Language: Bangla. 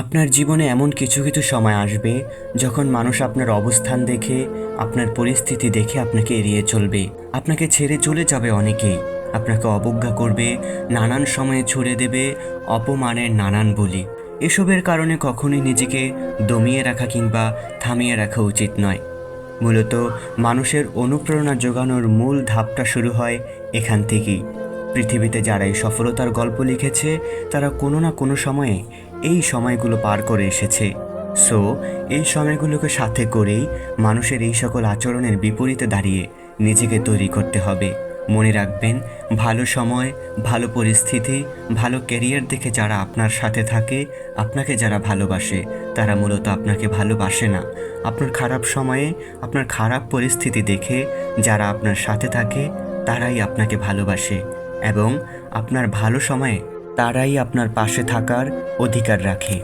আপনার জীবনে এমন কিছু কিছু সময় আসবে যখন মানুষ আপনার অবস্থান দেখে, আপনার পরিস্থিতি দেখে আপনাকে এড়িয়ে চলবে। আপনাকে ছেড়ে চলে যাবে অনেকেই, আপনাকে অবজ্ঞা করবে, নানান সময়ে ছুড়ে দেবে অপমানের নানান বলি। এসবের কারণে কখনোই নিজেকে দমিয়ে রাখা কিংবা থামিয়ে রাখা উচিত নয়। মূলত মানুষের অনুপ্রেরণা জোগানোর মূল ধাপটা শুরু হয় এখান থেকেই। পৃথিবীতে যারা এই সফলতার গল্প লিখেছে তারা কোনো না কোনো সময়ে এই সময়গুলো পার করে এসেছে। সো এই সময়গুলোকে সাথে করেই মানুষের এই সকল আচরণের বিপরীতে দাঁড়িয়ে নিজেকে তৈরি করতে হবে। মনে রাখবেন, ভালো সময়, ভালো পরিস্থিতি, ভালো ক্যারিয়ার দেখে যারা আপনার সাথে থাকে, আপনাকে যারা ভালোবাসে, তারা মূলত আপনাকে ভালোবাসে না। আপনার খারাপ সময়ে, আপনার খারাপ পরিস্থিতি দেখে যারা আপনার সাথে থাকে তারাই আপনাকে ভালোবাসে, এবং আপনার ভালো সময়ে তারাই আপনার পাশে থাকার অধিকার রাখে।